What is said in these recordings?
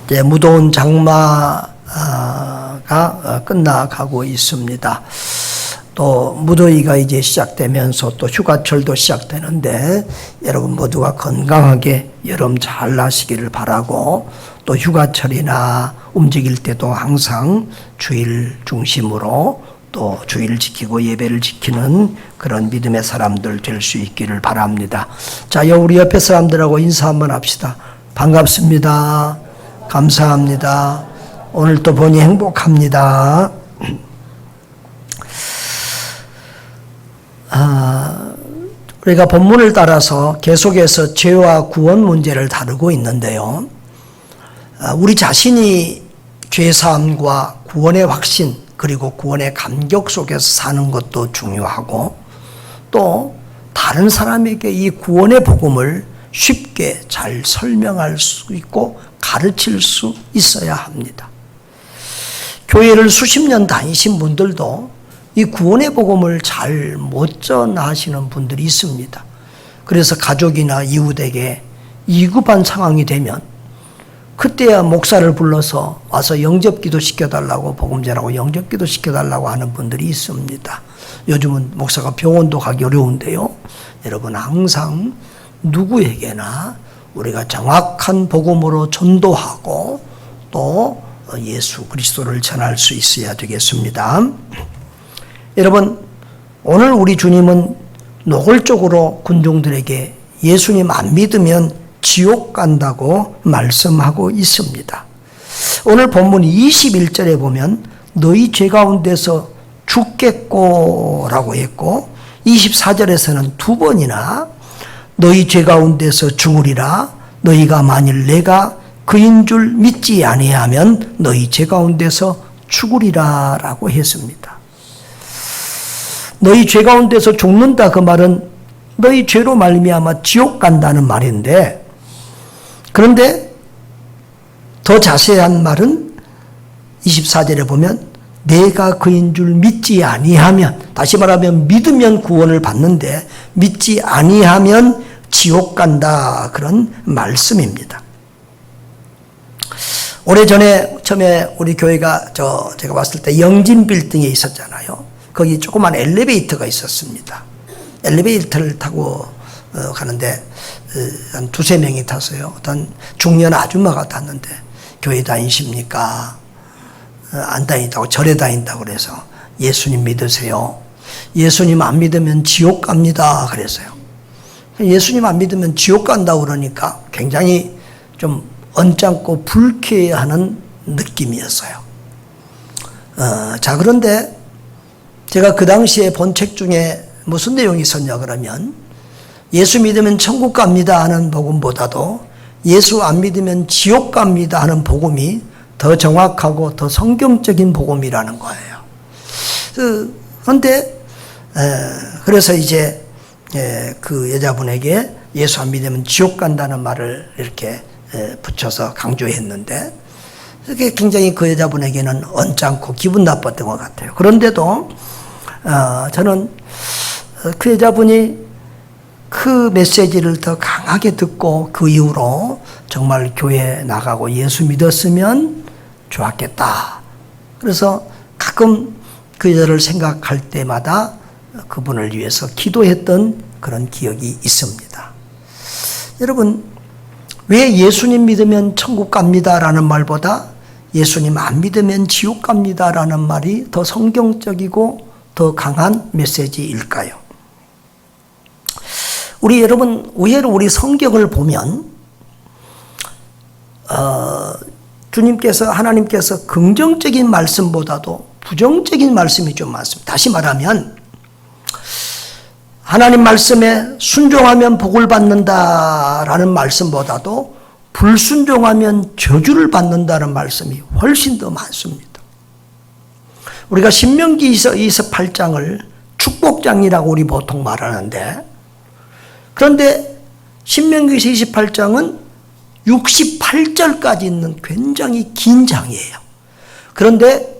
이제 무더운 장마가 끝나가고 있습니다. 또 무더위가 이제 시작되면서 또 휴가철도 시작되는데 여러분 모두가 건강하게 여름 잘 나시기를 바라고, 또 휴가철이나 움직일 때도 항상 주일 중심으로 또 주일을 지키고 예배를 지키는 그런 믿음의 사람들 될 수 있기를 바랍니다. 자, 우리 옆에 사람들하고 인사 한번 합시다. 반갑습니다. 감사합니다. 오늘 또 보니 행복합니다. 우리가 본문을 따라서 계속해서 죄와 구원 문제를 다루고 있는데요. 우리 자신이 죄사함과 구원의 확신, 그리고 구원의 감격 속에서 사는 것도 중요하고, 또 다른 사람에게 이 구원의 복음을 쉽게 잘 설명할 수 있고 가르칠 수 있어야 합니다. 교회를 수십 년 다니신 분들도 이 구원의 복음을 잘 못 전하시는 분들이 있습니다. 그래서 가족이나 이웃에게 위급한 상황이 되면 그때야 목사를 불러서 와서 영접기도 시켜달라고, 복음 전하고 영접기도 시켜달라고 하는 분들이 있습니다. 요즘은 목사가 병원도 가기 어려운데요. 여러분 항상 누구에게나 우리가 정확한 복음으로 전도하고 또 예수 그리스도를 전할 수 있어야 되겠습니다. 여러분, 오늘 우리 주님은 노골적으로 군중들에게 예수님 안 믿으면 지옥 간다고 말씀하고 있습니다. 오늘 본문 21절에 보면 너희 죄 가운데서 죽겠고라고 했고, 24절에서는 두 번이나 너희 죄 가운데서 죽으리라, 너희가 만일 내가 그인 줄 믿지 아니하면 너희 죄 가운데서 죽으리라 라고 했습니다. 너희 죄 가운데서 죽는다, 그 말은 너희 죄로 말미암아 지옥 간다는 말인데, 그런데 더 자세한 말은 24절에 보면 내가 그인 줄 믿지 아니하면, 다시 말하면 믿으면 구원을 받는데 믿지 아니하면 지옥 간다, 그런 말씀입니다. 오래전에 처음에 우리 교회가 제가 봤을 때 영진 빌딩에 있었잖아요. 거기 조그만 엘리베이터가 있었습니다. 엘리베이터를 타고 가는데 한 두세 명이 탔어요. 어떤 중년 아줌마가 탔는데 교회 다니십니까? 안 다닌다고, 절에 다닌다고 그래서 예수님 믿으세요. 예수님 안 믿으면 지옥 갑니다 그랬어요. 예수님 안 믿으면 지옥 간다고 그러니까 굉장히 좀 언짢고 불쾌해하는 느낌이었어요. 자, 그런데 제가 그 당시에 본 책 중에 무슨 내용이 있었냐 그러면, 예수 믿으면 천국 갑니다 하는 복음보다도 예수 안 믿으면 지옥 갑니다 하는 복음이 더 정확하고 더 성경적인 복음이라는 거예요. 그런데 그래서 이제 그 여자분에게 예수 안 믿으면 지옥 간다는 말을 이렇게 붙여서 강조했는데, 그게 굉장히 그 여자분에게는 언짢고 기분 나빴던 것 같아요. 그런데도 저는 그 여자분이 그 메시지를 더 강하게 듣고 그 이후로 정말 교회에 나가고 예수 믿었으면 좋았겠다. 그래서 가끔 그 여자를 생각할 때마다 그분을 위해서 기도했던 그런 기억이 있습니다. 여러분, 왜 예수님 믿으면 천국 갑니다라는 말보다 예수님 안 믿으면 지옥 갑니다라는 말이 더 성경적이고 더 강한 메시지일까요? 우리 여러분, 의외로 우리 성경을 보면 주님께서, 하나님께서 긍정적인 말씀보다도 부정적인 말씀이 좀 많습니다. 다시 말하면 하나님 말씀에 순종하면 복을 받는다라는 말씀보다도 불순종하면 저주를 받는다는 말씀이 훨씬 더 많습니다. 우리가 신명기 28장을 축복장이라고 우리 보통 말하는데, 그런데 신명기서 28장은 68절까지 있는 굉장히 긴 장이에요. 그런데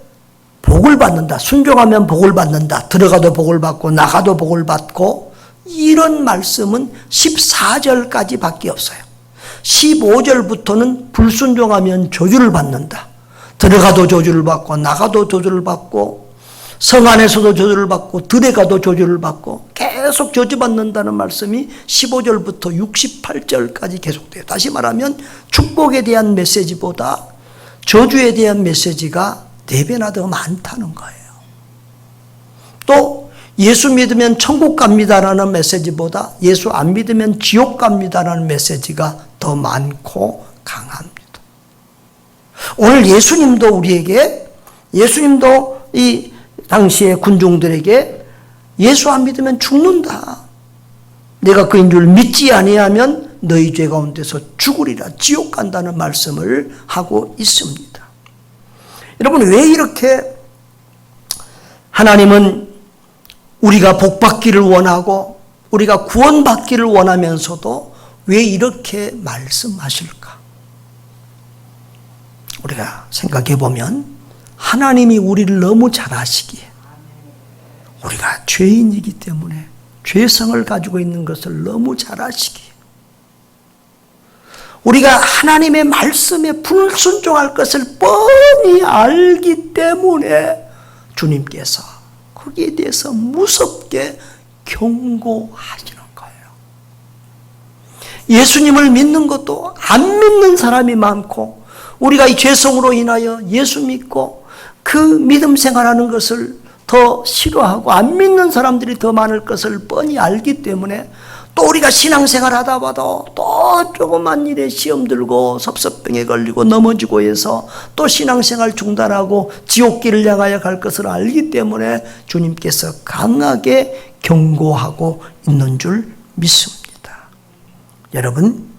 복을 받는다, 순종하면 복을 받는다, 들어가도 복을 받고 나가도 복을 받고, 이런 말씀은 14절까지 밖에 없어요. 15절부터는 불순종하면 저주를 받는다. 들어가도 저주를 받고 나가도 저주를 받고 성 안에서도 저주를 받고 들에 가도 저주를 받고 계속 저주받는다는 말씀이 15절부터 68절까지 계속돼요. 다시 말하면 축복에 대한 메시지보다 저주에 대한 메시지가 4배나 더 많다는 거예요. 또 예수 믿으면 천국 갑니다라는 메시지보다 예수 안 믿으면 지옥 갑니다라는 메시지가 더 많고 강합니다. 오늘 예수님도 이 당시의 군중들에게 예수 안 믿으면 죽는다. 내가 그인 줄 믿지 아니하면 너희 죄 가운데서 죽으리라. 지옥 간다는 말씀을 하고 있습니다. 여러분, 왜 이렇게 하나님은 우리가 복받기를 원하고 우리가 구원받기를 원하면서도 왜 이렇게 말씀하실까? 우리가 생각해 보면 하나님이 우리를 너무 잘 아시기에 우리가 죄인이기 때문에 죄성을 가지고 있는 것을 너무 잘 아시기에 우리가 하나님의 말씀에 불순종할 것을 뻔히 알기 때문에 주님께서 거기에 대해서 무섭게 경고하시는 거예요. 예수님을 믿는 것도 안 믿는 사람이 많고 우리가 이 죄성으로 인하여 예수 믿고 그 믿음 생활하는 것을 더 싫어하고 안 믿는 사람들이 더 많을 것을 뻔히 알기 때문에 또 우리가 신앙생활 하다 봐도 또 조그만 일에 시험 들고 섭섭병에 걸리고 넘어지고 해서 또 신앙생활 중단하고 지옥길을 향하여 갈 것을 알기 때문에 주님께서 강하게 경고하고 있는 줄 믿습니다. 여러분,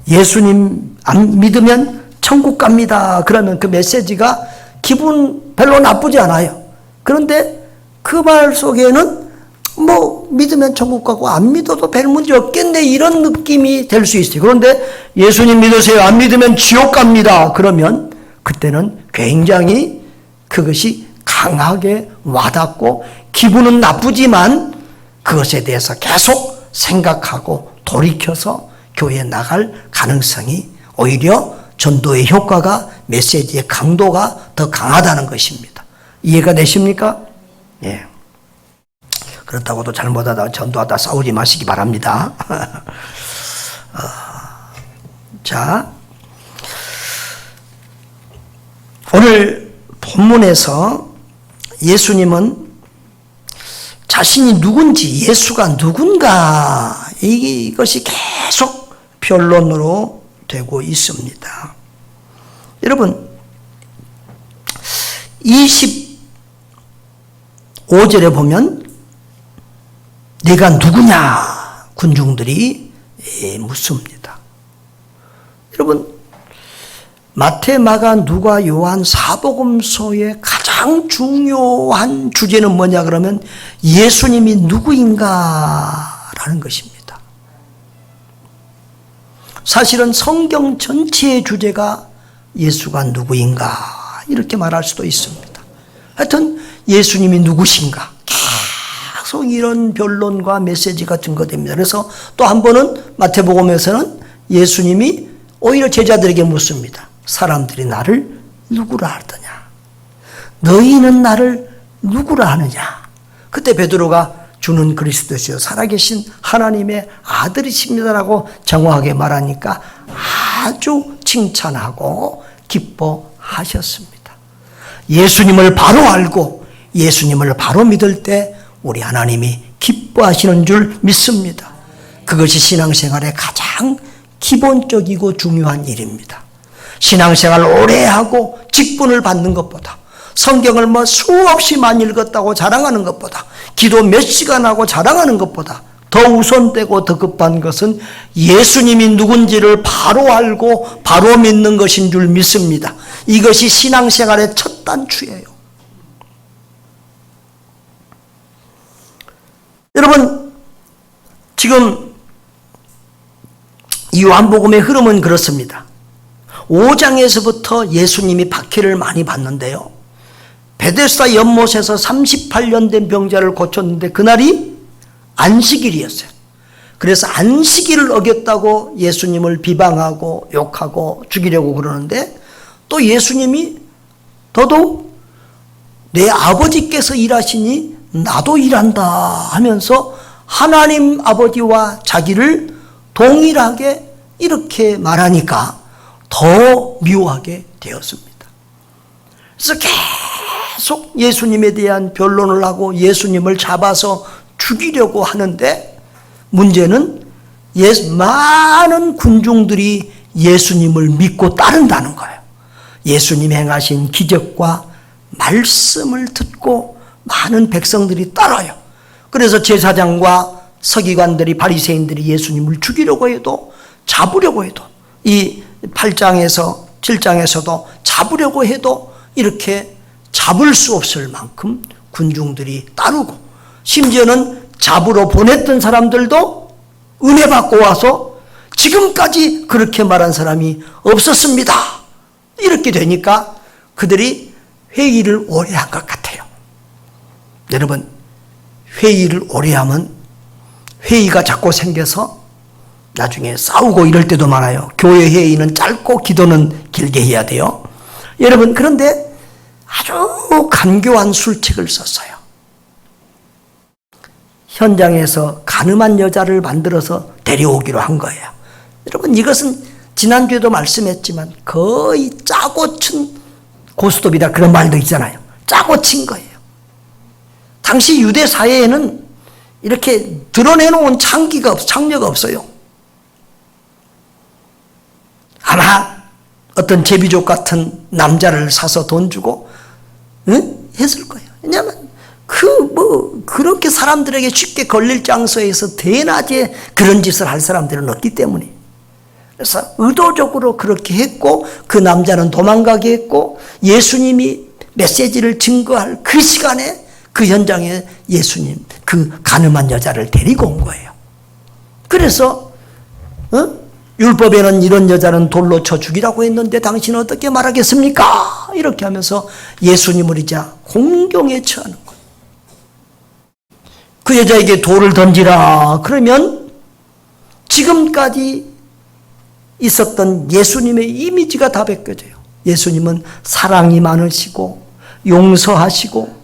예수님 안 믿으면 천국 갑니다. 그러면 그 메시지가 기분 별로 나쁘지 않아요. 그런데 그 말 속에는 믿으면 천국 가고 안 믿어도 별 문제 없겠네 이런 느낌이 될 수 있어요. 그런데 예수님 믿으세요. 안 믿으면 지옥 갑니다. 그러면 그때는 굉장히 그것이 강하게 와닿고 기분은 나쁘지만 그것에 대해서 계속 생각하고 돌이켜서 교회에 나갈 가능성이 오히려 전도의 효과가 메시지의 강도가 더 강하다는 것입니다. 이해가 되십니까? 예. 그렇다고도 잘못하다 전도하다 싸우지 마시기 바랍니다. 자, 오늘 본문에서 예수님은 자신이 누군지, 예수가 누군가 이것이 계속 변론으로 되고 있습니다. 여러분, 25절에 보면 네가 누구냐 군중들이 묻습니다. 여러분, 마태, 마가, 누가, 요한 사복음서의 가장 중요한 주제는 뭐냐 그러면 예수님이 누구인가라는 것입니다. 사실은 성경 전체의 주제가 예수가 누구인가 이렇게 말할 수도 있습니다. 하여튼 예수님이 누구신가 계속 이런 변론과 메시지가 증거됩니다. 그래서 또 한 번은 마태복음에서는 예수님이 오히려 제자들에게 묻습니다. 사람들이 나를 누구라 하더냐? 너희는 나를 누구라 하느냐? 그때 베드로가 주는 그리스도시요 살아계신 하나님의 아들이십니다라고 정확하게 말하니까 아주 칭찬하고 기뻐하셨습니다. 예수님을 바로 알고 예수님을 바로 믿을 때 우리 하나님이 기뻐하시는 줄 믿습니다. 그것이 신앙생활의 가장 기본적이고 중요한 일입니다. 신앙생활 오래 하고 직분을 받는 것보다 성경을 수없이 많이 읽었다고 자랑하는 것보다 기도 몇 시간 하고 자랑하는 것보다 더 우선되고 더 급한 것은 예수님이 누군지를 바로 알고 바로 믿는 것인 줄 믿습니다. 이것이 신앙생활의 첫 단추예요. 여러분, 지금 이 요한복음의 흐름은 그렇습니다. 5장에서부터 예수님이 박해를 많이 받는데요. 베데스다 연못에서 38년 된 병자를 고쳤는데 그날이 안식일이었어요. 그래서 안식일을 어겼다고 예수님을 비방하고 욕하고 죽이려고 그러는데, 또 예수님이 더더욱 내 아버지께서 일하시니 나도 일한다 하면서 하나님 아버지와 자기를 동일하게 이렇게 말하니까 더 미워하게 되었습니다. 그래서 계속 예수님에 대한 변론을 하고 예수님을 잡아서 죽이려고 하는데, 문제는 많은 군중들이 예수님을 믿고 따른다는 거예요. 예수님 행하신 기적과 말씀을 듣고 많은 백성들이 따라요. 그래서 제사장과 서기관들이, 바리새인들이 예수님을 죽이려고 해도, 잡으려고 해도, 이 8장에서 7장에서도 잡으려고 해도 이렇게 잡을 수 없을 만큼 군중들이 따르고, 심지어는 잡으러 보냈던 사람들도 은혜 받고 와서 지금까지 그렇게 말한 사람이 없었습니다. 이렇게 되니까 그들이 회의를 오래 한 것 같아요. 여러분, 회의를 오래 하면 회의가 자꾸 생겨서 나중에 싸우고 이럴 때도 많아요. 교회 회의는 짧고 기도는 길게 해야 돼요. 여러분, 그런데 아주 간교한 술책을 썼어요. 현장에서 가늠한 여자를 만들어서 데려오기로 한 거예요. 여러분, 이것은 지난주에도 말씀했지만 거의 짜고 친 고스톱이다, 그런 말도 있잖아요. 짜고 친 거예요. 당시 유대 사회에는 이렇게 드러내놓은 창녀가 없어요. 아마 어떤 제비족 같은 남자를 사서 돈 주고 했을 거예요. 왜냐하면 그렇게 사람들에게 쉽게 걸릴 장소에서 대낮에 그런 짓을 할 사람들은 없기 때문에. 그래서 의도적으로 그렇게 했고, 그 남자는 도망가게 했고, 예수님이 메시지를 증거할 그 시간에 그 현장에 예수님, 그 가늠한 여자를 데리고 온 거예요. 그래서 율법에는 이런 여자는 돌로 쳐 죽이라고 했는데 당신은 어떻게 말하겠습니까? 이렇게 하면서 예수님을 이제 공경에 처하는 거예요. 그 여자에게 돌을 던지라 그러면 지금까지 있었던 예수님의 이미지가 다 벗겨져요. 예수님은 사랑이 많으시고 용서하시고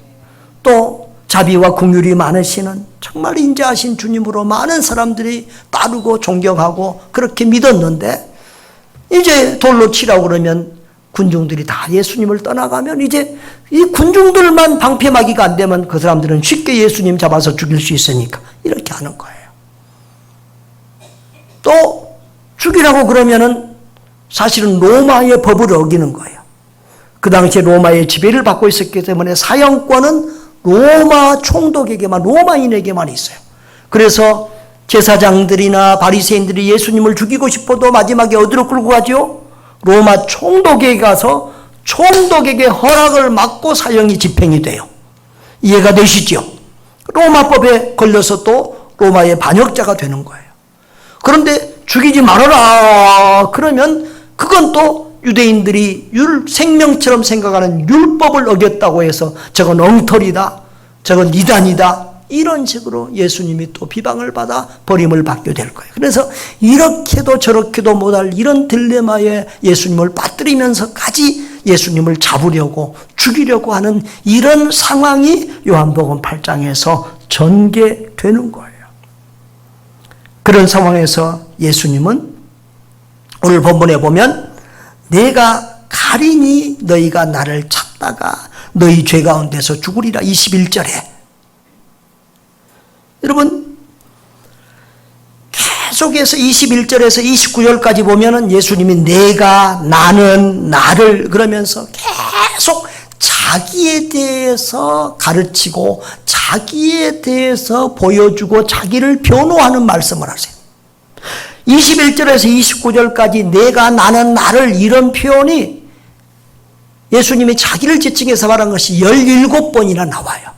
또 자비와 긍휼이 많으시는 정말 인자하신 주님으로 많은 사람들이 따르고 존경하고 그렇게 믿었는데, 이제 돌로 치라고 그러면 군중들이 다 예수님을 떠나가면 이제 이 군중들만 방패막이가 안 되면 그 사람들은 쉽게 예수님 잡아서 죽일 수 있으니까 이렇게 하는 거예요. 또 죽이라고 그러면은 사실은 로마의 법을 어기는 거예요. 그 당시에 로마의 지배를 받고 있었기 때문에 사형권은 로마 총독에게만, 로마인에게만 있어요. 그래서 제사장들이나 바리새인들이 예수님을 죽이고 싶어도 마지막에 어디로 끌고 가죠? 로마 총독에게 가서 총독에게 허락을 받고 사형이 집행이 돼요. 이해가 되시죠? 로마법에 걸려서 또 로마의 반역자가 되는 거예요. 그런데 죽이지 말아라 그러면 그건 또 유대인들이 생명처럼 생각하는 율법을 어겼다고 해서 저건 엉터리다, 저건 이단이다, 이런 식으로 예수님이 또 비방을 받아 버림을 받게 될 거예요. 그래서 이렇게도 저렇게도 못할 이런 딜레마에 예수님을 빠뜨리면서까지 예수님을 잡으려고 죽이려고 하는 이런 상황이 요한복음 8장에서 전개되는 거예요. 그런 상황에서 예수님은 오늘 본문에 보면 내가 가리니 너희가 나를 찾다가 너희 죄 가운데서 죽으리라, 21절에. 여러분, 계속해서 21절에서 29절까지 보면은 예수님이 내가, 나는, 나를 그러면서 계속 자기에 대해서 가르치고 자기에 대해서 보여주고 자기를 변호하는 말씀을 하세요. 21절에서 29절까지 내가, 나는, 나를, 이런 표현이 예수님이 자기를 지칭해서 말한 것이 17번이나 나와요.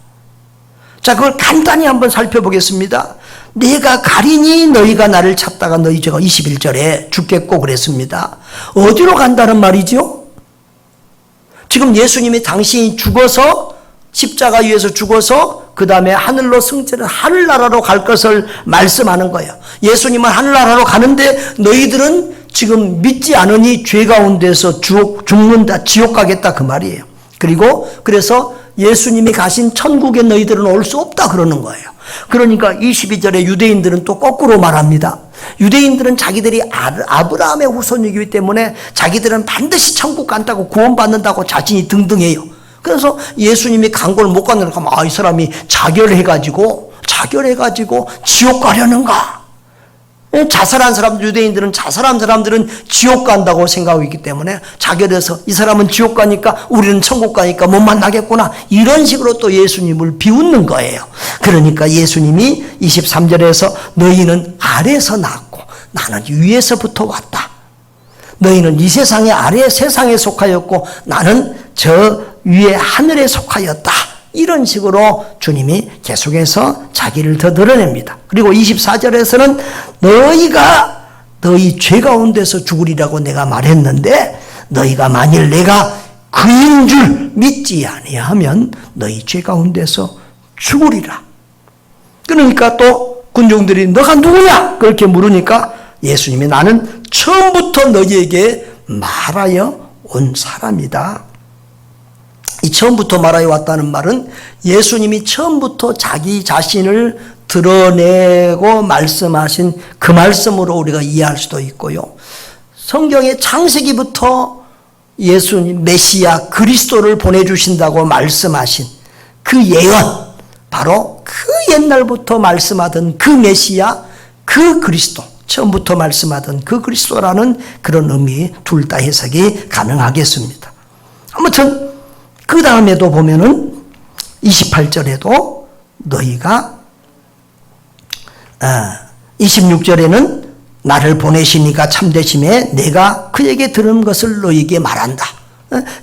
자, 그걸 간단히 한번 살펴보겠습니다. 내가 가리니 너희가 나를 찾다가 너희 죄가, 21절에 죽겠고 그랬습니다. 어디로 간다는 말이죠? 지금 예수님이 당신이 죽어서 십자가 위에서 죽어서 그 다음에 하늘로 승천해 하늘나라로 갈 것을 말씀하는 거예요. 예수님은 하늘나라로 가는데 너희들은 지금 믿지 않으니 죄 가운데서 죽는다, 지옥 가겠다 그 말이에요. 그리고 그래서 예수님이 가신 천국에 너희들은 올 수 없다 그러는 거예요. 그러니까 22절에 유대인들은 또 거꾸로 말합니다. 유대인들은 자기들이 아브라함의 후손이기 때문에 자기들은 반드시 천국 간다고 구원받는다고 자신이 등등해요. 그래서 예수님이 간 걸 못 가니까 이 사람이 자결해가지고 지옥 가려는가? 자살한 사람, 유대인들은 자살한 사람들은 지옥 간다고 생각하고 있기 때문에 자결해서 이 사람은 지옥 가니까 우리는 천국 가니까 못 만나겠구나, 이런 식으로 또 예수님을 비웃는 거예요. 그러니까 예수님이 23절에서 너희는 아래에서 났고 나는 위에서부터 왔다. 너희는 이 세상의 아래 세상에 속하였고 나는 저 위에 하늘에 속하였다. 이런 식으로 주님이 계속해서 자기를 더 드러냅니다. 그리고 24절에서는 너희가 너희 죄 가운데서 죽으리라고 내가 말했는데 너희가 만일 내가 그인 줄 믿지 아니하면 너희 죄 가운데서 죽으리라. 그러니까 또 군중들이 너가 누구냐? 그렇게 물으니까 예수님이 나는 처음부터 너희에게 말하여 온 사람이다. 이 처음부터 말하여 왔다는 말은 예수님이 처음부터 자기 자신을 드러내고 말씀하신 그 말씀으로 우리가 이해할 수도 있고요. 성경의 창세기부터 예수님 메시아 그리스도를 보내주신다고 말씀하신 그 예언, 바로 그 옛날부터 말씀하던 그 메시아, 그 그리스도, 처음부터 말씀하던 그 그리스도라는 그런 의미, 둘 다 해석이 가능하겠습니다. 아무튼 그 다음에도 보면은 28절에도 너희가 26절에는 나를 보내시니가 참되심에 내가 그에게 들은 것을 너희에게 말한다.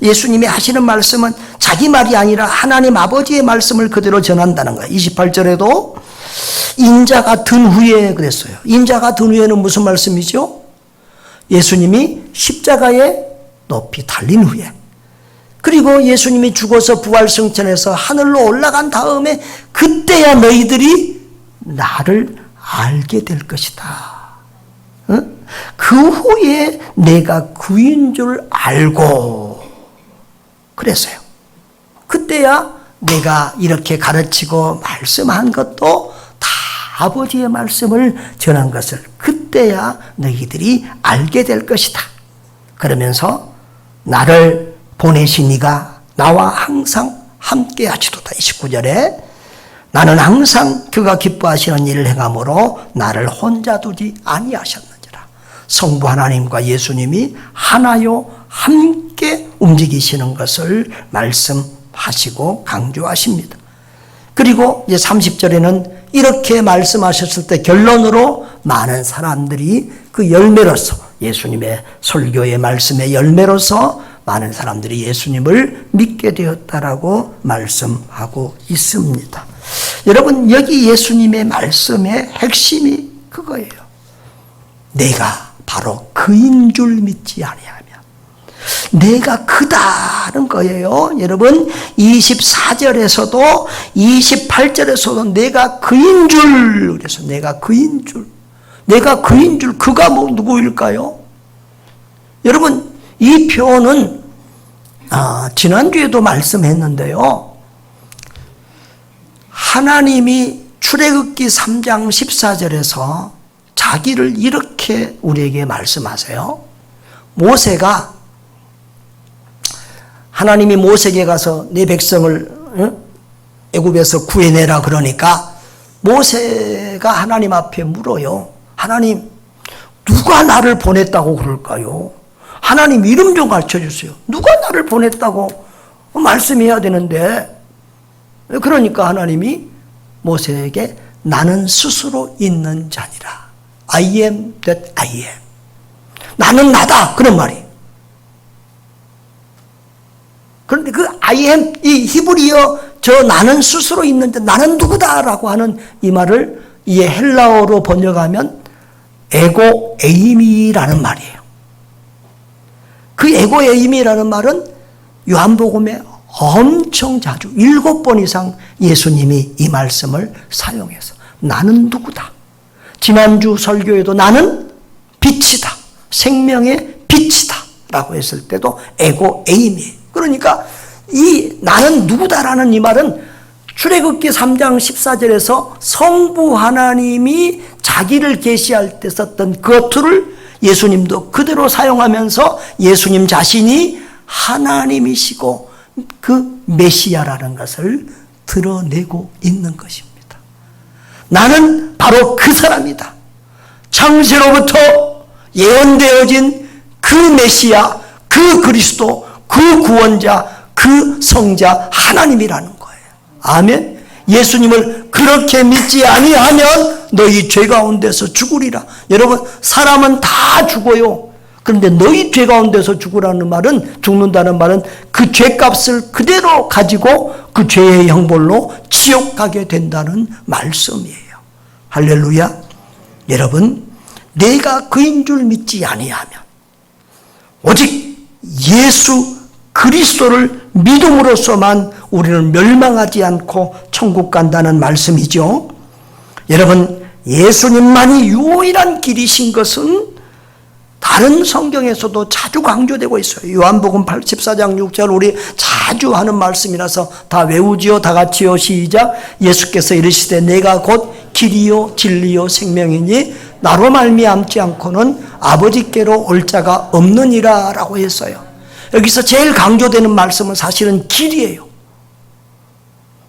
예수님이 하시는 말씀은 자기 말이 아니라 하나님 아버지의 말씀을 그대로 전한다는 거예요. 28절에도 인자가 든 후에 그랬어요. 인자가 든 후에는 무슨 말씀이죠? 예수님이 십자가에 높이 달린 후에, 그리고 예수님이 죽어서 부활승천해서 하늘로 올라간 다음에 그때야 너희들이 나를 알게 될 것이다. 그 후에 내가 그인 줄 알고 그랬어요. 그때야 내가 이렇게 가르치고 말씀한 것도 다 아버지의 말씀을 전한 것을 그때야 너희들이 알게 될 것이다. 그러면서 나를 보내신 이가 나와 항상 함께 하시도다. 29절에 나는 항상 그가 기뻐하시는 일을 행함으로 나를 혼자 두지 아니하셨느니라. 성부 하나님과 예수님이 하나요 함께 움직이시는 것을 말씀하시고 강조하십니다. 그리고 이제 30절에는 이렇게 말씀하셨을 때 결론으로 많은 사람들이 그 열매로서, 예수님의 설교의 말씀의 열매로서 많은 사람들이 예수님을 믿게 되었다라고 말씀하고 있습니다. 여러분, 여기 예수님의 말씀의 핵심이 그거예요. 내가 바로 그인 줄 믿지 아니하면 내가 그다는 거예요. 여러분, 24절에서도 28절에서도 내가 그인 줄, 그래서 내가 그인 줄, 그가 누구일까요? 여러분, 이 표현은 지난주에도 말씀했는데요. 하나님이 출애굽기 3장 14절에서 자기를 이렇게 우리에게 말씀하세요. 모세가, 하나님이 모세에게 가서 내 백성을 애굽에서 구해내라 그러니까 모세가 하나님 앞에 물어요. 하나님, 누가 나를 보냈다고 그럴까요? 하나님 이름 좀 가르쳐 주세요. 누가 나를 보냈다고 말씀해야 되는데. 그러니까 하나님이 모세에게 나는 스스로 있는 자니라. I am that I am. 나는 나다. 그런 말이. 그런데 그 I am, 이 히브리어 저 나는 스스로 있는 자, 나는 누구다라고 하는 이 말을 이 헬라어로 번역하면 에고 에이미라는 말이에요. 그 에고 에이미라는 말은 요한복음에 엄청 자주 7번 이상 예수님이 이 말씀을 사용해서 나는 누구다. 지난주 설교에도 나는 빛이다. 생명의 빛이다. 라고 했을 때도 에고 에임이에요. 그러니까 이 나는 누구다라는 이 말은 출애굽기 3장 14절에서 성부 하나님이 자기를 계시할 때 썼던 그 어투를 예수님도 그대로 사용하면서 예수님 자신이 하나님이시고 그 메시아라는 것을 드러내고 있는 것입니다. 나는 바로 그 사람이다. 창세로부터 예언되어진 그 메시아, 그 그리스도, 그 구원자, 그 성자 하나님이라는 거예요. 아멘. 예수님을 그렇게 믿지 아니하면 너희 죄 가운데서 죽으리라. 여러분, 사람은 다 죽어요. 그런데 너희 죄 가운데서 죽으라는 말은, 죽는다는 말은 그 죄값을 그대로 가지고 그 죄의 형벌로 지옥 가게 된다는 말씀이에요. 할렐루야. 여러분, 내가 그인 줄 믿지 아니하면 오직 예수 그리스도를 믿음으로써만 우리는 멸망하지 않고 천국 간다는 말씀이죠. 여러분, 예수님만이 유일한 길이신 것은 다른 성경에서도 자주 강조되고 있어요. 요한복음 14장 6절 우리 자주 하는 말씀이라서 다 외우지요. 다 같이요. 시작. 예수께서 이르시되 내가 곧 길이요 진리요 생명이니 나로 말미암지 않고는 아버지께로 올 자가 없느니라 라고 했어요. 여기서 제일 강조되는 말씀은 사실은 길이에요.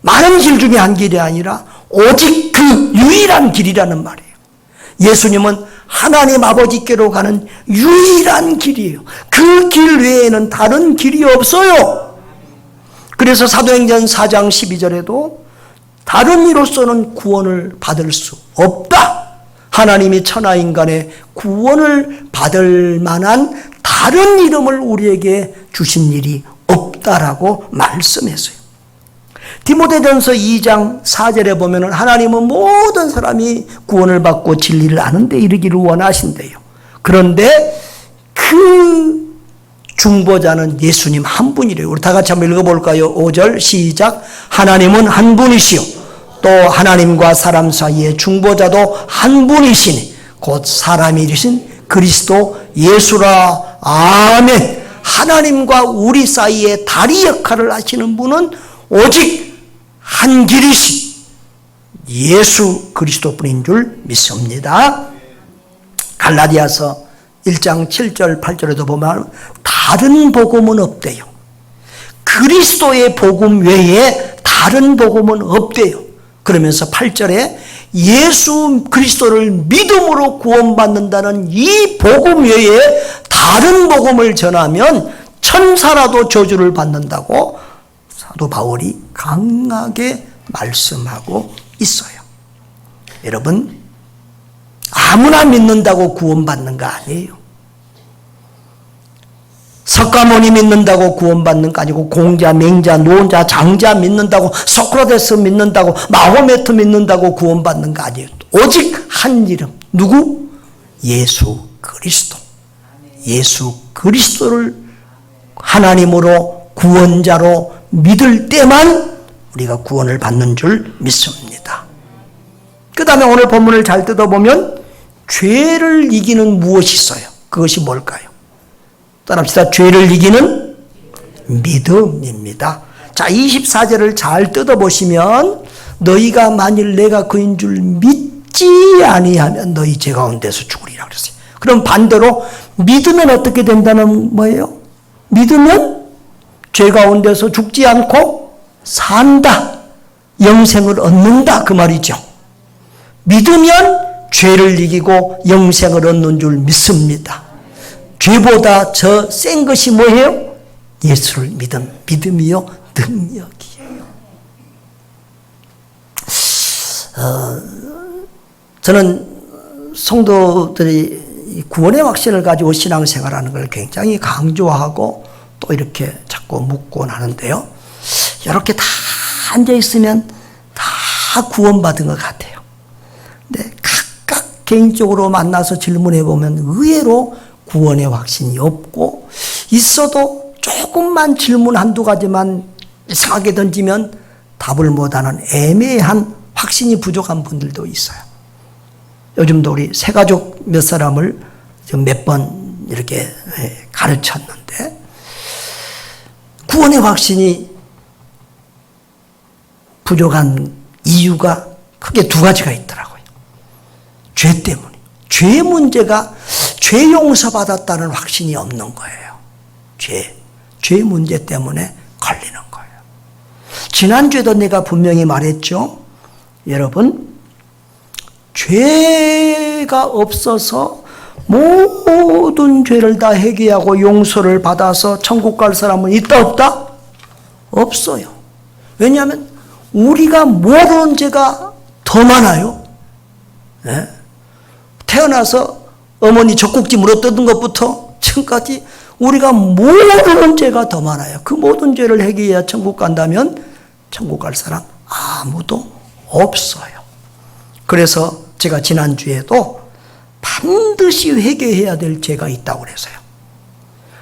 많은 길 중에 한 길이 아니라 오직 그 유일한 길이라는 말이에요. 예수님은 하나님 아버지께로 가는 유일한 길이에요. 그 길 외에는 다른 길이 없어요. 그래서 사도행전 4장 12절에도 다른 이로서는 구원을 받을 수 없다. 하나님이 천하 인간의 구원을 받을 만한 다른 이름을 우리에게 주신 일이 없다라고 말씀했어요. 디모데전서 2장 4절에 보면 하나님은 모든 사람이 구원을 받고 진리를 아는 데 이르기를 원하신대요. 그런데 그 중보자는 예수님 한 분이래요. 우리 다 같이 한번 읽어볼까요? 5절 시작. 하나님은 한 분이시요 또 하나님과 사람 사이의 중보자도 한 분이시니 곧 사람이 이르신 그리스도 예수라. 아멘. 하나님과 우리 사이에 다리 역할을 하시는 분은 오직 한 길이신 예수 그리스도뿐인 줄 믿습니다. 갈라디아서 1장 7절 8절에도 보면 다른 복음은 없대요. 그리스도의 복음 외에 다른 복음은 없대요. 그러면서 8절에 예수 그리스도를 믿음으로 구원받는다는 이 복음 외에 다른 복음을 전하면 천사라도 저주를 받는다고 사도 바울이 강하게 말씀하고 있어요. 여러분, 아무나 믿는다고 구원받는 거 아니에요. 석가모니 믿는다고 구원받는 거 아니고 공자, 맹자, 노자, 장자 믿는다고 소크라테스 믿는다고 마호메트 믿는다고 구원받는 거 아니에요. 오직 한 이름. 누구? 예수 그리스도. 예수 그리스도를 하나님으로 구원자로 믿을 때만 우리가 구원을 받는 줄 믿습니다. 그 다음에 오늘 본문을 잘 뜯어보면 죄를 이기는 무엇이 있어요? 그것이 뭘까요? 따라합시다. 죄를 이기는 믿음입니다. 자, 24절을 잘 뜯어보시면 너희가 만일 내가 그인 줄 믿지 아니하면 너희 죄 가운데서 죽으리라 그랬어요. 그럼 반대로 믿으면 어떻게 된다는 뭐예요? 믿으면 죄 가운데서 죽지 않고 산다. 영생을 얻는다. 그 말이죠. 믿으면 죄를 이기고 영생을 얻는 줄 믿습니다. 죄보다 저 센 것이 뭐예요? 예수를 믿음. 믿음이요 능력이에요. 저는 성도들이 구원의 확신을 가지고 신앙생활하는 걸 굉장히 강조하고 또 이렇게 자꾸 묻곤 하는데요. 이렇게 다 앉아있으면 다 구원받은 것 같아요. 근데 각각 개인적으로 만나서 질문해보면 의외로 구원의 확신이 없고 있어도 조금만 질문 한두 가지만 이상하게 던지면 답을 못하는 애매한 확신이 부족한 분들도 있어요. 요즘도 우리 새가족 몇 사람을 몇 번 이렇게 가르쳤는데 구원의 확신이 부족한 이유가 크게 두 가지가 있더라고요. 죄 때문에. 죄 문제가 죄 용서받았다는 확신이 없는 거예요. 죄 문제 때문에 걸리는 거예요. 지난주에도 내가 분명히 말했죠. 여러분, 죄가 없어서 모든 죄를 다 회개하고 용서를 받아서 천국 갈 사람은 있다 없다? 없어요. 왜냐하면 우리가 모르는 죄가 더 많아요. 네? 태어나서 어머니 젖꼭지 물어뜯은 것부터 지금까지 우리가 모르는 죄가 더 많아요. 그 모든 죄를 회개해야 천국 간다면 천국 갈 사람 아무도 없어요. 그래서 제가 지난주에도 반드시 회개해야 될 죄가 있다고 그래서요.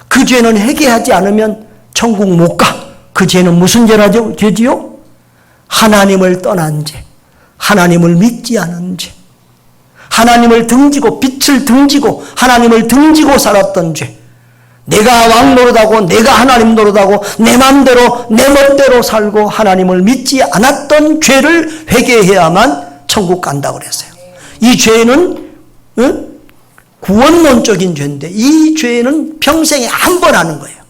그 죄는 회개하지 않으면 천국 못 가. 그 죄는 무슨 죄지요? 하나님을 떠난 죄, 하나님을 믿지 않은 죄, 하나님을 등지고 빛을 등지고 하나님을 등지고 살았던 죄, 내가 왕 노릇하고 내가 하나님 노릇하고 내 맘대로 내 멋대로 살고 하나님을 믿지 않았던 죄를 회개해야만 천국 간다고 그랬어요. 이 죄는 구원론적인 죄인데 이 죄는 평생에 한 번 하는 거예요.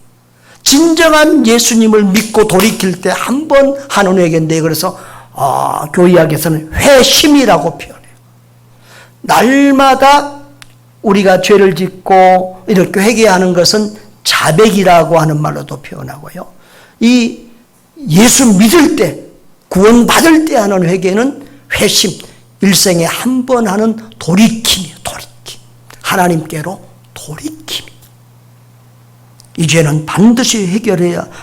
진정한 예수님을 믿고 돌이킬 때 한 번 하는 회개인데 그래서 교의학에서는 회심이라고 표현해요. 날마다 우리가 죄를 짓고 이렇게 회개하는 것은 자백이라고 하는 말로도 표현하고요. 이 예수 믿을 때 구원받을 때 하는 회개는 회심, 일생에 한 번 하는 돌이킴이에요. 돌이킴. 하나님께로 돌이킴. 이 죄는 반드시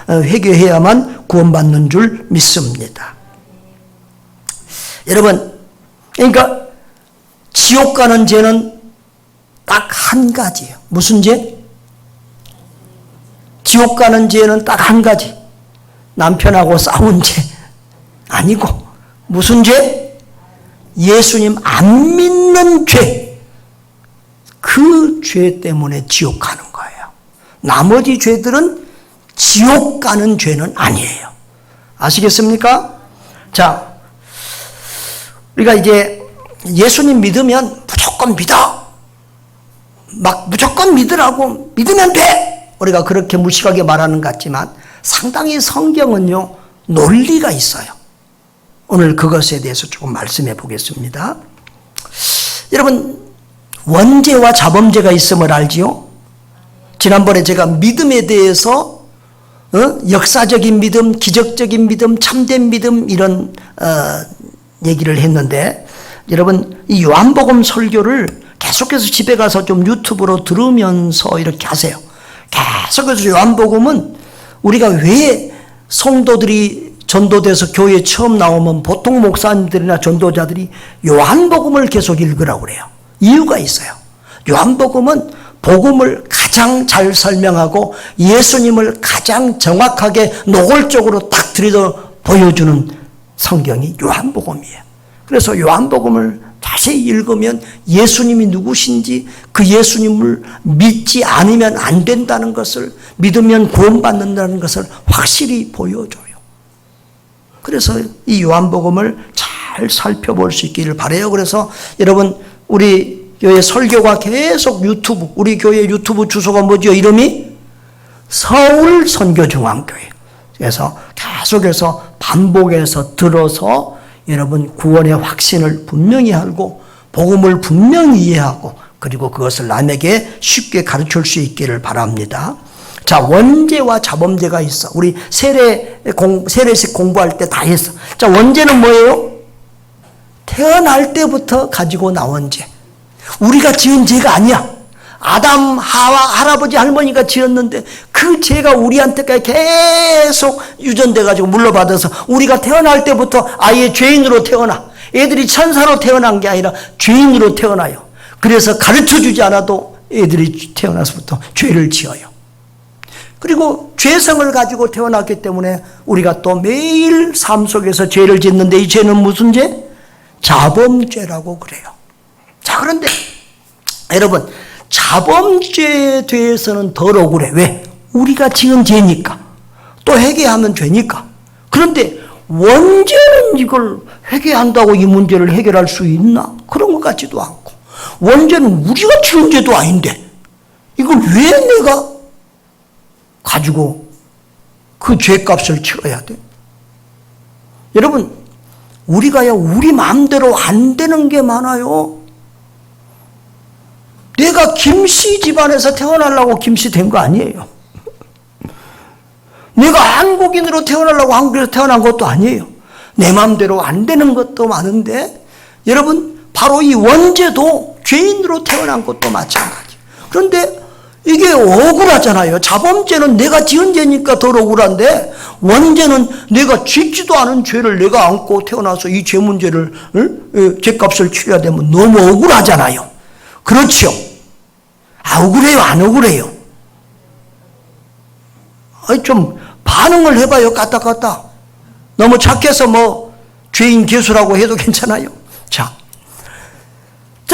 회개해야만 구원받는 줄 믿습니다. 여러분, 그러니까 지옥 가는 죄는 딱 한 가지예요. 무슨 죄? 지옥 가는 죄는 딱 한 가지. 남편하고 싸운 죄 아니고 무슨 죄? 예수님 안 믿는 죄. 그 죄 때문에 지옥 가는 거예요. 나머지 죄들은 지옥 가는 죄는 아니에요. 아시겠습니까? 자, 우리가 이제 예수님 믿으면 무조건 믿어. 막 무조건 믿으라고 믿으면 돼. 우리가 그렇게 무식하게 말하는 것 같지만 상당히 성경은요, 논리가 있어요. 오늘 그것에 대해서 조금 말씀해 보겠습니다. 여러분, 원죄와 자범죄가 있음을 알지요? 지난번에 제가 믿음에 대해서 역사적인 믿음, 기적적인 믿음, 참된 믿음 이런 얘기를 했는데 여러분 이 요한복음 설교를 계속해서 집에 가서 좀 유튜브로 들으면서 이렇게 하세요. 계속해서 요한복음은 우리가 왜 성도들이 전도돼서 교회에 처음 나오면 보통 목사님들이나 전도자들이 요한복음을 계속 읽으라고 그래요. 이유가 있어요. 요한복음은 복음을 가장 잘 설명하고 예수님을 가장 정확하게 노골적으로 딱 들여 보여주는 성경이 요한복음이에요. 그래서 요한복음을 자세히 읽으면 예수님이 누구신지 그 예수님을 믿지 않으면 안 된다는 것을 믿으면 구원받는다는 것을 확실히 보여줘요. 그래서 이 요한복음을 잘 살펴볼 수 있기를 바라요. 그래서 여러분 우리 교회 설교가 계속 유튜브, 우리 교회 유튜브 주소가 뭐죠? 이름이 서울 선교중앙교회. 그래서 계속해서 반복해서 들어서 여러분 구원의 확신을 분명히 알고 복음을 분명히 이해하고 그리고 그것을 남에게 쉽게 가르칠 수 있기를 바랍니다. 자, 원죄와 자범죄가 있어. 우리 세례식 공부할 때 다 했어. 자, 원죄는 뭐예요? 태어날 때부터 가지고 나온 죄. 우리가 지은 죄가 아니야. 아담, 하와, 할아버지, 할머니가 지었는데 그 죄가 우리한테까지 계속 유전돼가지고 물러받아서 우리가 태어날 때부터 아예 죄인으로 태어나. 애들이 천사로 태어난 게 아니라 죄인으로 태어나요. 그래서 가르쳐주지 않아도 애들이 태어나서부터 죄를 지어요. 그리고 죄성을 가지고 태어났기 때문에 우리가 또 매일 삶 속에서 죄를 짓는데 이 죄는 무슨 죄? 자범죄라고 그래요. 자, 그런데 여러분, 자범죄에 대해서는 덜 억울해. 왜? 우리가 지은 죄니까. 또 회개하면 되니까. 그런데 원죄는 이걸 회개한다고 이 문제를 해결할 수 있나? 그런 것 같지도 않고. 원죄는 우리가 지은 죄도 아닌데 이걸 왜 내가 가지고 그 죄값을 치러야 돼? 여러분, 우리가요, 우리 마음대로 안 되는 게 많아요. 내가 김씨 집안에서 태어나려고 김씨 된 거 아니에요. 내가 한국인으로 태어나려고 한국에서 태어난 것도 아니에요. 내 마음대로 안 되는 것도 많은데, 여러분, 바로 이 원죄도 죄인으로 태어난 것도 마찬가지예요. 그런데 이게 억울하잖아요. 자범죄는 내가 지은 죄니까 덜 억울한데, 원죄는 내가 짓지도 않은 죄를 내가 안고 태어나서 이 죄 문제를, 죄값을 치러야 되면 너무 억울하잖아요. 그렇죠? 억울해요, 안 억울해요? 좀 반응을 해봐요. 까딱까딱. 너무 착해서 뭐 죄인 개수라고 해도 괜찮아요. 자,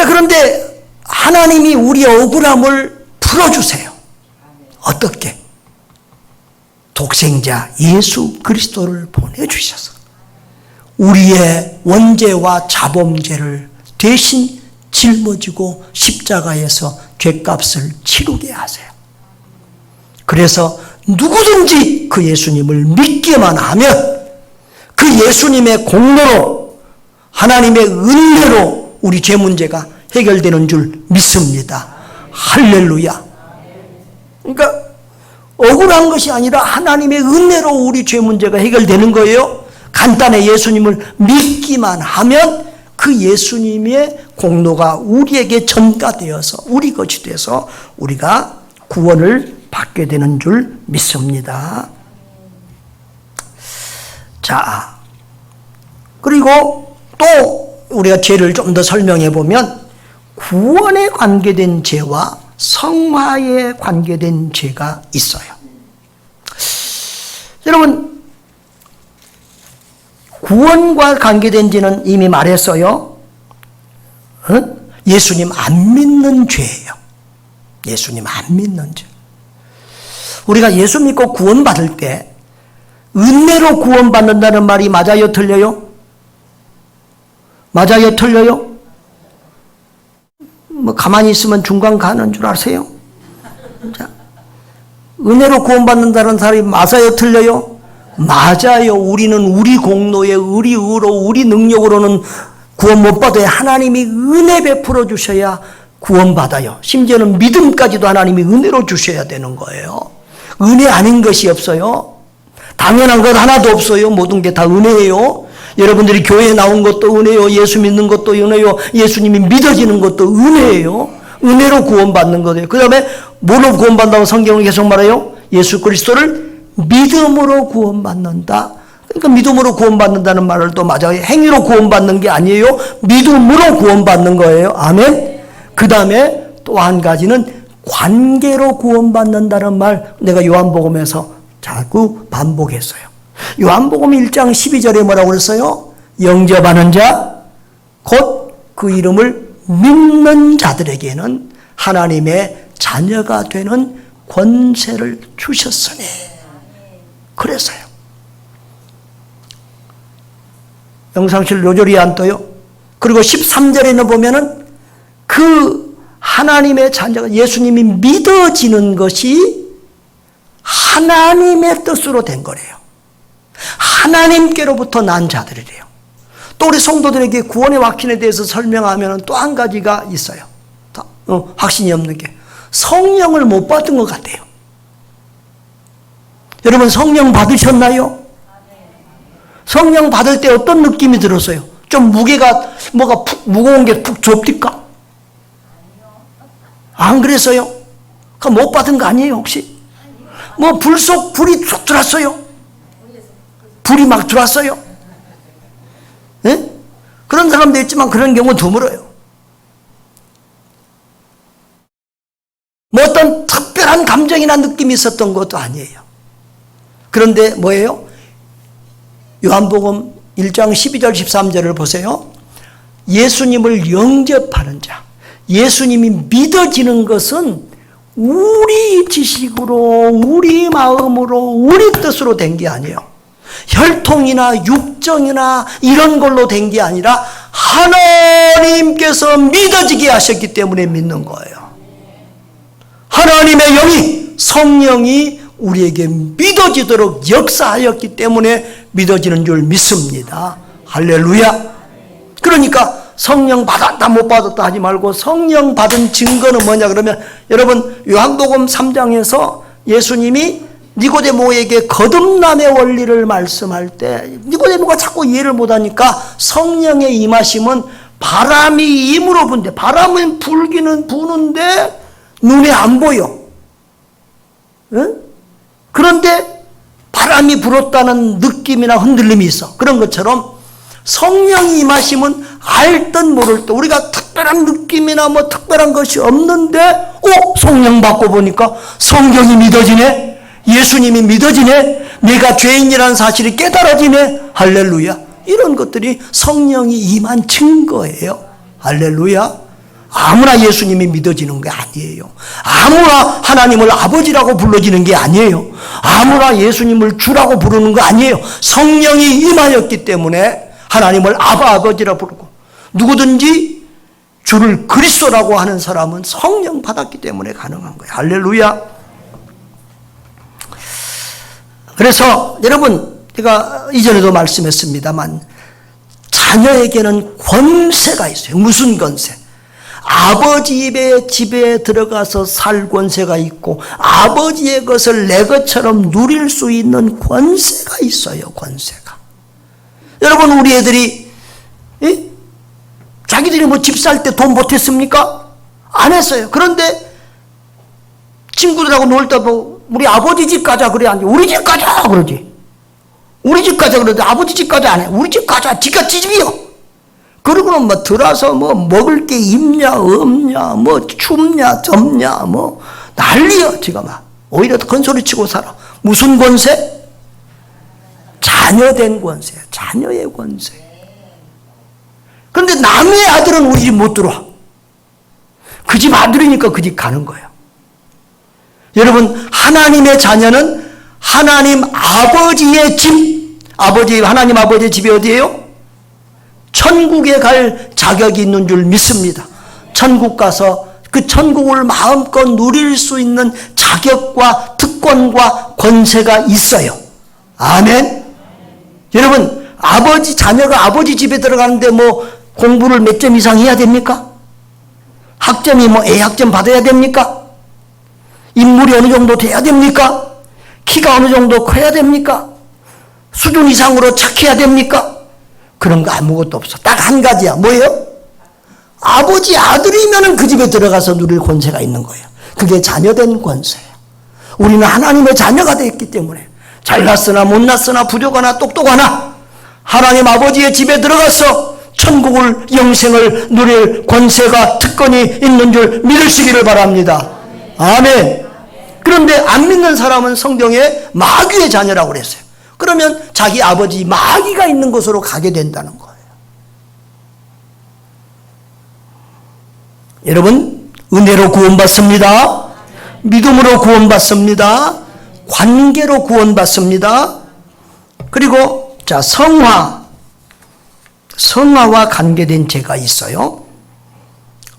그런데 하나님이 우리의 억울함을 풀어주세요. 어떻게? 독생자 예수 그리스도를 보내주셔서 우리의 원죄와 자범죄를 대신 짊어지고 십자가에서 죄값을 치르게 하세요. 그래서 누구든지 그 예수님을 믿기만 하면 그 예수님의 공로로, 하나님의 은혜로 우리 죄 문제가 해결되는 줄 믿습니다. 할렐루야. 그러니까 억울한 것이 아니라 하나님의 은혜로 우리 죄 문제가 해결되는 거예요. 간단히 예수님을 믿기만 하면 그 예수님의 공로가 우리에게 전가되어서 우리 것이 돼서 우리가 구원을 받게 되는 줄 믿습니다. 자, 그리고 또 우리가 죄를 좀 더 설명해 보면 구원에 관계된 죄와 성화에 관계된 죄가 있어요. 여러분, 구원과 관계된 죄는 이미 말했어요. 예수님 안 믿는 죄예요. 예수님 안 믿는 죄. 우리가 예수 믿고 구원받을 때 은혜로 구원받는다는 말이 맞아요, 틀려요? 맞아요, 틀려요? 뭐 가만히 있으면 중간 가는 줄 아세요? 자, 은혜로 구원받는다는 사람이 맞아요, 틀려요? 맞아요. 우리는 우리 공로에 우리 의로 우리 능력으로는 구원 못 받아요. 하나님이 은혜 베풀어 주셔야 구원받아요. 심지어는 믿음까지도 하나님이 은혜로 주셔야 되는 거예요. 은혜 아닌 것이 없어요. 당연한 것 하나도 없어요. 모든 게 다 은혜예요. 여러분들이 교회에 나온 것도 은혜요. 예수 믿는 것도 은혜요. 예수님이 믿어지는 것도 은혜예요. 은혜로 구원받는 거예요. 그 다음에 뭐로 구원받는다고 성경은 계속 말해요? 예수 그리스도를 믿음으로 구원받는다. 그러니까 믿음으로 구원받는다는 말을 또 맞아요. 행위로 구원받는 게 아니에요. 믿음으로 구원받는 거예요. 아멘. 그 다음에 또 한 가지는 관계로 구원받는다는 말, 내가 요한복음에서 자꾸 반복했어요. 요한복음 1장 12절에 뭐라고 그랬어요? 영접하는 자, 곧 그 이름을 믿는 자들에게는 하나님의 자녀가 되는 권세를 주셨으니. 그래서요. 영상실 요절이 안 떠요. 그리고 13절에는 보면은 그 하나님의 자녀가 예수님이 믿어지는 것이 하나님의 뜻으로 된 거래요. 하나님께로부터 난 자들이래요. 또 우리 성도들에게 구원의 확신에 대해서 설명하면 또 한 가지가 있어요. 확신이 없는 게 성령을 못 받은 것 같아요. 여러분, 성령 받으셨나요? 성령 받을 때 어떤 느낌이 들었어요? 좀 무게가 무거운 게 푹 좁디까? 안 그랬어요? 그 못 받은 거 아니에요, 혹시? 뭐 불 속 불이 쭉 들어왔어요? 불이 막 들어왔어요? 네? 그런 사람도 있지만 그런 경우 드물어요. 뭐 어떤 특별한 특별한 감정이나 느낌이 있었던 것도 아니에요. 그런데 뭐예요? 요한복음 1장 12절 13절을 보세요. 예수님을 영접하는 자, 예수님이 믿어지는 것은 우리 지식으로, 우리 마음으로, 우리 뜻으로 된 게 아니에요. 혈통이나 육정이나 이런 걸로 된 게 아니라 하나님께서 믿어지게 하셨기 때문에 믿는 거예요. 하나님의 영이, 성령이 우리에게 믿어지도록 역사하였기 때문에 믿어지는 줄 믿습니다. 할렐루야. 그러니까 성령 받았다 못 받았다 하지 말고 성령 받은 증거는 뭐냐 그러면, 여러분 요한복음 3장에서 예수님이 니고데모에게 거듭남의 원리를 말씀할 때 니고데모가 자꾸 이해를 못하니까 성령의 임하심은 바람이 임으로 분데, 바람은 불기는 부는데 눈에 안 보여. 응? 그런데 바람이 불었다는 느낌이나 흔들림이 있어. 그런 것처럼 성령이 임하심은 알 듯 모를 듯, 우리가 특별한 느낌이나 뭐 특별한 것이 없는데 성령 받고 보니까 성경이 믿어지네, 예수님이 믿어지네, 내가 죄인이라는 사실이 깨달아지네. 할렐루야. 이런 것들이 성령이 임한 증거예요. 할렐루야. 아무나 예수님이 믿어지는 게 아니에요. 아무나 하나님을 아버지라고 불러지는 게 아니에요. 아무나 예수님을 주라고 부르는 거 아니에요. 성령이 임하였기 때문에 하나님을 아버지라 부르고, 누구든지 주를 그리스도라고 하는 사람은 성령 받았기 때문에 가능한 거예요. 할렐루야. 그래서 여러분, 제가 이전에도 말씀했습니다만 자녀에게는 권세가 있어요. 무슨 권세? 아버지의 집에 들어가서 살 권세가 있고, 아버지의 것을 내 것처럼 누릴 수 있는 권세가 있어요. 권세가. 여러분, 우리 애들이 자기들이 뭐 집 살 때 돈 못했습니까? 안 했어요. 그런데 친구들하고 놀다 보고 우리 아버지 집 가자 그래, 안 돼. 우리 집 가자 그러지. 우리 집 가자 그러는데 아버지 집 가자 안 해. 우리 집 가자. 지가 집이요. 그러고는 뭐 들어서 뭐 먹을 게 있냐 없냐, 뭐 춥냐 덥냐, 뭐 난리야. 지가 막 오히려 더 큰 소리 치고 살아. 무슨 권세? 자녀된 권세, 자녀의 권세. 그런데 남의 아들은 우리 집 못 들어와. 그 집 아들이니까 그 집 가는 거예요. 여러분, 하나님의 자녀는 하나님 아버지의 집, 하나님 아버지의 집이 어디예요? 천국에 갈 자격이 있는 줄 믿습니다. 천국 가서 그 천국을 마음껏 누릴 수 있는 자격과 특권과 권세가 있어요. 아멘. 여러분, 자녀가 아버지 집에 들어가는데 뭐 공부를 몇 점 이상 해야 됩니까? 학점이 뭐 A학점 받아야 됩니까? 인물이 어느 정도 돼야 됩니까? 키가 어느 정도 커야 됩니까? 수준 이상으로 착해야 됩니까? 그런 거 아무것도 없어. 딱 한 가지야. 뭐예요? 아버지 아들이면은 그 집에 들어가서 누릴 권세가 있는 거예요. 그게 자녀된 권세예요. 우리는 하나님의 자녀가 됐기 때문에 잘났으나 못났으나 부족하나 똑똑하나 하나님 아버지의 집에 들어가서 천국을, 영생을 누릴 권세가, 특권이 있는 줄 믿으시기를 바랍니다. 아멘. 그런데 안 믿는 사람은 성경에 마귀의 자녀라고 그랬어요. 그러면 자기 아버지 마귀가 있는 곳으로 가게 된다는 거예요. 여러분, 은혜로 구원받습니다. 믿음으로 구원받습니다. 관계로 구원받습니다. 그리고 성화와 관계된 죄가 있어요.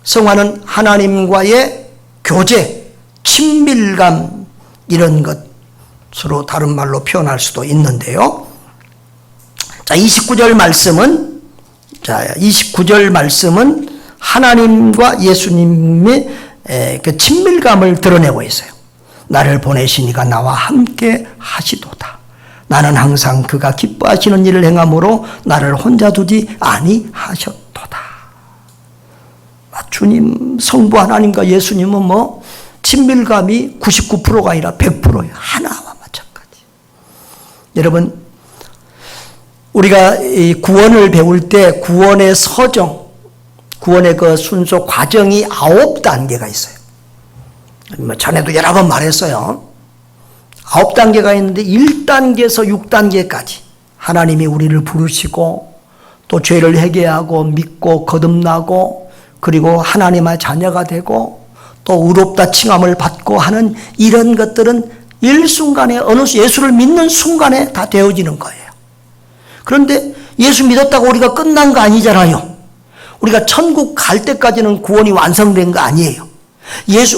성화는 하나님과의 교제, 친밀감, 이런 것으로 다른 말로 표현할 수도 있는데요. 29절 말씀은 하나님과 예수님의 그 친밀감을 드러내고 있어요. 나를 보내시니가 나와 함께 하시도다. 나는 항상 그가 기뻐하시는 일을 행함으로 나를 혼자 두지 아니하셨도다. 주님, 성부 하나님과 예수님은 뭐 친밀감이 99%가 아니라 100%예요. 하나와 마찬가지. 여러분, 우리가 이 구원을 배울 때 구원의 서정, 구원의 그 순서 과정이 9단계가 있어요. 전에도 여러 번 말했어요. 9단계가 있는데 1단계에서 6단계까지 하나님이 우리를 부르시고 또 죄를 회개하고 믿고 거듭나고 그리고 하나님의 자녀가 되고 또 의롭다 칭함을 받고 하는 이런 것들은 일순간에 어느 예수를 믿는 순간에 다 되어지는 거예요. 그런데 예수 믿었다고 우리가 끝난 거 아니잖아요. 우리가 천국 갈 때까지는 구원이 완성된 거 아니에요. 예수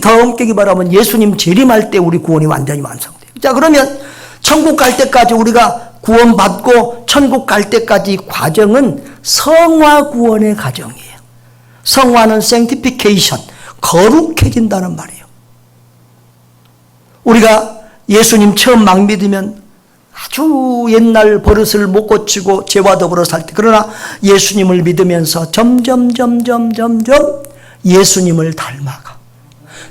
더 엄격히 말하면 예수님 재림할 때 우리 구원이 완전히 완성돼요. 자, 그러면 천국 갈 때까지 우리가 구원받고 천국 갈 때까지 과정은 성화 구원의 과정이에요. 성화는 sanctification, 거룩해진다는 말이에요. 우리가 예수님 처음 막 믿으면 아주 옛날 버릇을 못 고치고 죄와 더불어 살 때, 그러나 예수님을 믿으면서 점점 예수님을 닮아가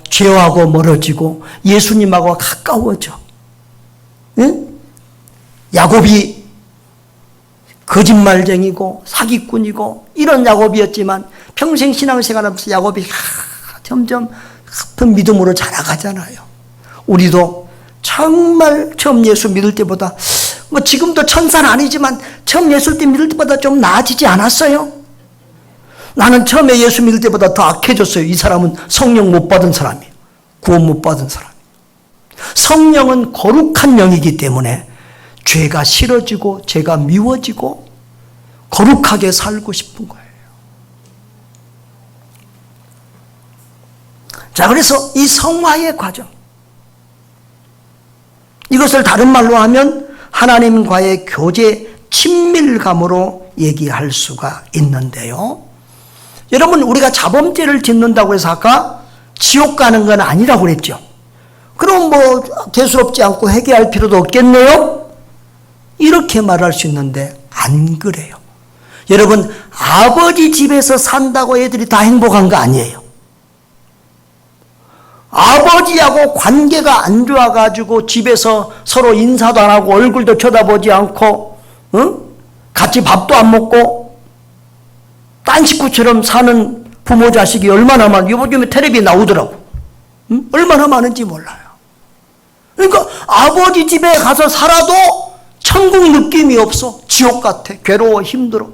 죄하고 멀어지고 예수님하고 가까워져. 응? 야곱이 거짓말쟁이고 사기꾼이고 이런 야곱이었지만 평생 신앙생활하면서 야곱이 점점 같은 믿음으로 자라가잖아요. 우리도 정말 처음 예수 믿을 때보다 지금도 천사는 아니지만 처음 예수 때 믿을 때보다 좀 나아지지 않았어요? 나는 처음에 예수 믿을 때보다 더 악해졌어요. 이 사람은 성령 못 받은 사람이에요. 구원 못 받은 사람. 성령은 거룩한 영이기 때문에 죄가 싫어지고 죄가 미워지고 거룩하게 살고 싶은 거예요. 자, 그래서 이 성화의 과정, 이것을 다른 말로 하면 하나님과의 교제 친밀감으로 얘기할 수가 있는데요. 여러분, 우리가 자범죄를 짓는다고 해서 아까 지옥 가는 건 아니라고 그랬죠. 그럼 대수롭지 않고 회개할 필요도 없겠네요? 이렇게 말할 수 있는데 안 그래요. 여러분, 아버지 집에서 산다고 애들이 다 행복한 거 아니에요. 아버지하고 관계가 안 좋아가지고 집에서 서로 인사도 안 하고 얼굴도 쳐다보지 않고 같이 밥도 안 먹고 딴 식구처럼 사는 부모 자식이 얼마나 요즘에 텔레비에 나오더라고. 얼마나 많은지 몰라요. 그러니까 아버지 집에 가서 살아도 천국 느낌이 없어. 지옥 같아. 괴로워, 힘들어.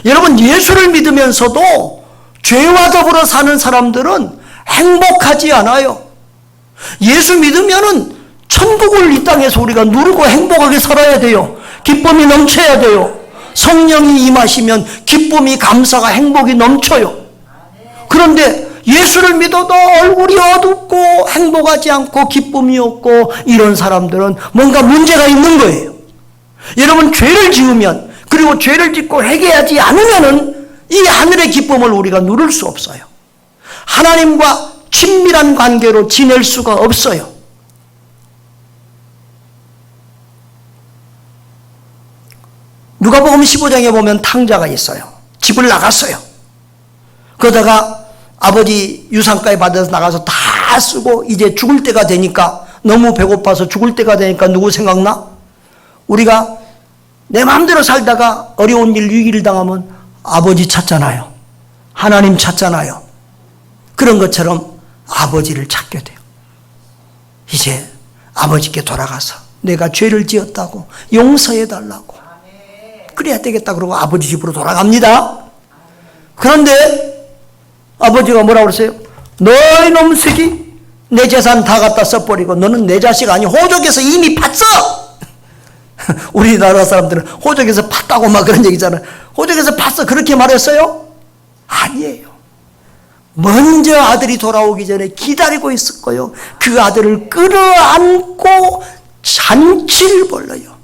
여러분, 예수를 믿으면서도 죄와 더불어 사는 사람들은 행복하지 않아요. 예수 믿으면은 천국을 이 땅에서 우리가 누리고 행복하게 살아야 돼요. 기쁨이 넘쳐야 돼요. 성령이 임하시면 기쁨이, 감사가, 행복이 넘쳐요. 그런데 예수를 믿어도 얼굴이 어둡고 행복하지 않고 기쁨이 없고 이런 사람들은 뭔가 문제가 있는 거예요. 여러분, 죄를 지으면, 그리고 죄를 짓고 회개하지 않으면은 이 하늘의 기쁨을 우리가 누릴 수 없어요. 하나님과 친밀한 관계로 지낼 수가 없어요. 누가복음 15장에 보면 탕자가 있어요. 집을 나갔어요. 그러다가 아버지 유산까지 받아서 나가서 다 쓰고 이제 죽을 때가 되니까, 너무 배고파서 죽을 때가 되니까 누구 생각나? 우리가 내 마음대로 살다가 어려운 일, 위기를 당하면 아버지 찾잖아요. 하나님 찾잖아요. 그런 것처럼 아버지를 찾게 돼요. 이제 아버지께 돌아가서 내가 죄를 지었다고 용서해 달라고, 그래야 되겠다 그러고 아버지 집으로 돌아갑니다. 그런데 아버지가 뭐라고 그러세요? 너희 놈 새끼, 내 재산 다 갖다 써버리고 너는 내 자식 아니, 호적에서 이미 팠어. 우리나라 사람들은 호적에서 팠다고 막 그런 얘기잖아요. 호적에서 팠어 그렇게 말했어요? 아니에요. 먼저 아들이 돌아오기 전에 기다리고 있을 거예요. 그 아들을 끌어안고 잔치를 벌려요.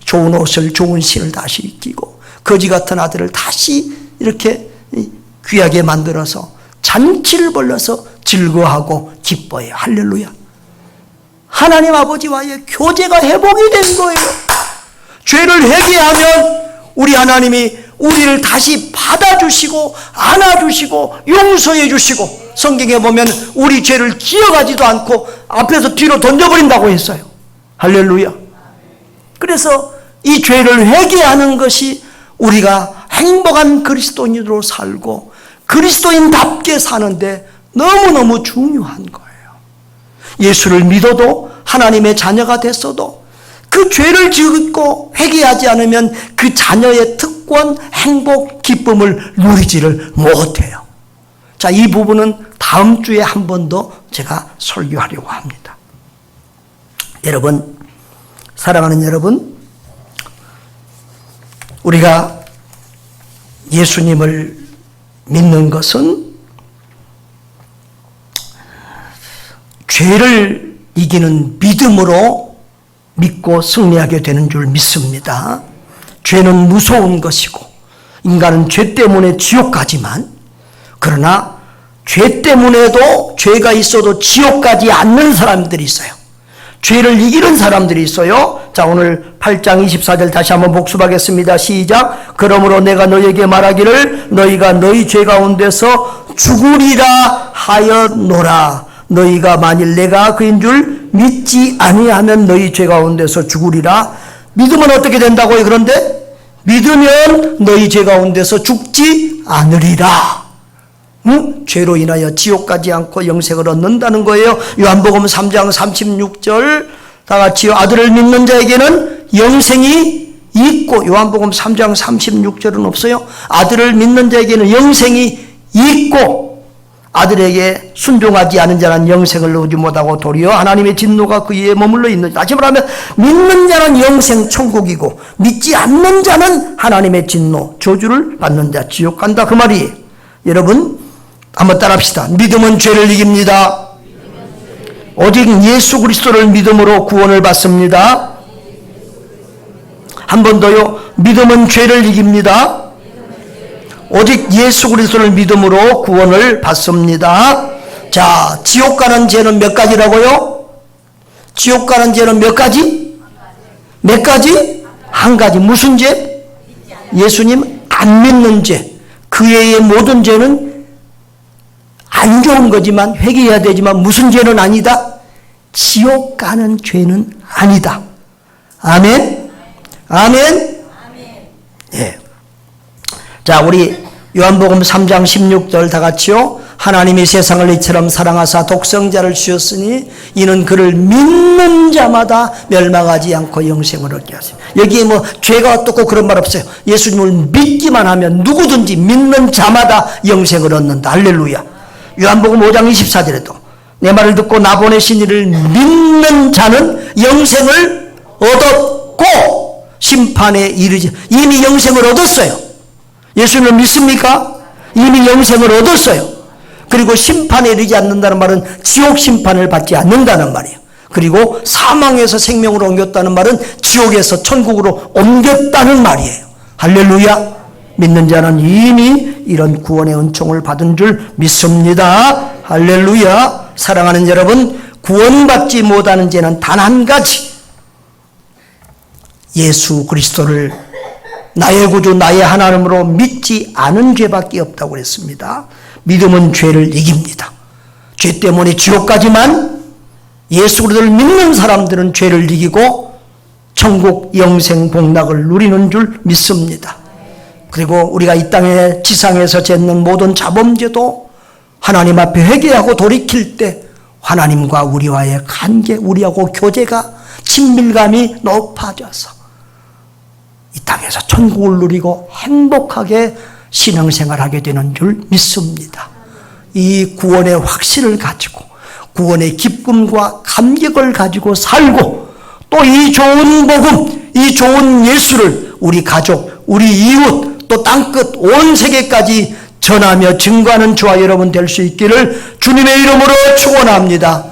좋은 옷을, 좋은 신을 다시 입히고 거지 같은 아들을 다시 이렇게 귀하게 만들어서 잔치를 벌려서 즐거워하고 기뻐해요. 할렐루야. 하나님 아버지와의 교제가 회복이 된 거예요. 죄를 회개하면 우리 하나님이 우리를 다시 받아주시고 안아주시고 용서해 주시고, 성경에 보면 우리 죄를 기억하지도 않고 앞에서 뒤로 던져버린다고 했어요. 할렐루야. 그래서 이 죄를 회개하는 것이 우리가 행복한 그리스도인으로 살고 그리스도인답게 사는데 너무너무 중요한 거예요. 예수를 믿어도 하나님의 자녀가 됐어도 그 죄를 짓고 회개하지 않으면 그 자녀의 특권, 행복, 기쁨을 누리지를 못해요. 자, 이 부분은 다음 주에 한 번 더 제가 설교하려고 합니다. 여러분, 사랑하는 여러분, 우리가 예수님을 믿는 것은 죄를 이기는 믿음으로 믿고 승리하게 되는 줄 믿습니다. 죄는 무서운 것이고 인간은 죄 때문에 지옥 가지만, 그러나 죄 때문에도 죄가 있어도 지옥 가지 않는 사람들이 있어요. 죄를 이기는 사람들이 있어요. 자, 오늘 8장 24절 다시 한번 복습하겠습니다. 시작. 그러므로 내가 너희에게 말하기를 너희가 너희 죄 가운데서 죽으리라 하였노라. 너희가 만일 내가 그인 줄 믿지 아니하면 너희 죄 가운데서 죽으리라. 믿으면 어떻게 된다고요? 그런데 믿으면 너희 죄 가운데서 죽지 않으리라. 죄로 인하여 지옥 가지 않고 영생을 얻는다는 거예요. 요한복음 3장 36절 다 같이요. 아들을 믿는 자에게는 영생이 있고, 요한복음 3장 36절은 없어요. 아들을 믿는 자에게는 영생이 있고 아들에게 순종하지 않은 자는 영생을 얻지 못하고 도리어 하나님의 진노가 그에 머물러 있는. 다시 말하면 믿는 자는 영생 천국이고 믿지 않는 자는 하나님의 진노 저주를 받는 자 지옥 간다, 그 말이에요. 여러분 한번 따라합시다. 믿음은 죄를 이깁니다. 오직 예수 그리스도를 믿음으로 구원을 받습니다. 한 번 더요. 믿음은 죄를 이깁니다. 오직 예수 그리스도를 믿음으로 구원을 받습니다. 자, 지옥 가는 죄는 몇 가지라고요? 지옥 가는 죄는 몇 가지? 몇 가지? 한 가지. 무슨 죄? 예수님 안 믿는 죄. 그 외의 모든 죄는 안 좋은 거지만 회개해야 되지만 무슨 죄는 아니다? 지옥 가는 죄는 아니다. 아멘? 아멘? 예. 자, 우리 요한복음 3장 16절 다 같이요. 하나님이 세상을 이처럼 사랑하사 독생자를 주셨으니 이는 그를 믿는 자마다 멸망하지 않고 영생을 얻게 하시니. 여기에 뭐 죄가 어떻고 그런 말 없어요. 예수님을 믿기만 하면 누구든지 믿는 자마다 영생을 얻는다. 할렐루야. 요한복음 5장 24절에도 내 말을 듣고 나 보내신 이를 믿는 자는 영생을 얻었고 심판에 이르지. 이미 영생을 얻었어요. 예수님을 믿습니까? 이미 영생을 얻었어요. 그리고 심판에 이르지 않는다는 말은 지옥 심판을 받지 않는다는 말이에요. 그리고 사망에서 생명으로 옮겼다는 말은 지옥에서 천국으로 옮겼다는 말이에요. 할렐루야. 믿는 자는 이미 이런 구원의 은총을 받은 줄 믿습니다. 할렐루야. 사랑하는 여러분, 구원받지 못하는 죄는 단 한 가지, 예수 그리스도를 나의 구주 나의 하나님으로 믿지 않은 죄밖에 없다고 그랬습니다. 믿음은 죄를 이깁니다. 죄 때문에 지옥 가지만 예수 그리스도를 믿는 사람들은 죄를 이기고 천국 영생 복락을 누리는 줄 믿습니다. 그리고 우리가 이 땅에 지상에서 짓는 모든 자범죄도 하나님 앞에 회개하고 돌이킬 때 하나님과 우리와의 관계, 우리하고 교제가 친밀감이 높아져서 이 땅에서 천국을 누리고 행복하게 신앙생활하게 되는 줄 믿습니다. 이 구원의 확신을 가지고 구원의 기쁨과 감격을 가지고 살고 또 이 좋은 복음, 이 좋은 예수를 우리 가족, 우리 이웃, 또 땅끝 온 세계까지 전하며 증거하는 저와 여러분 될 수 있기를 주님의 이름으로 축원합니다.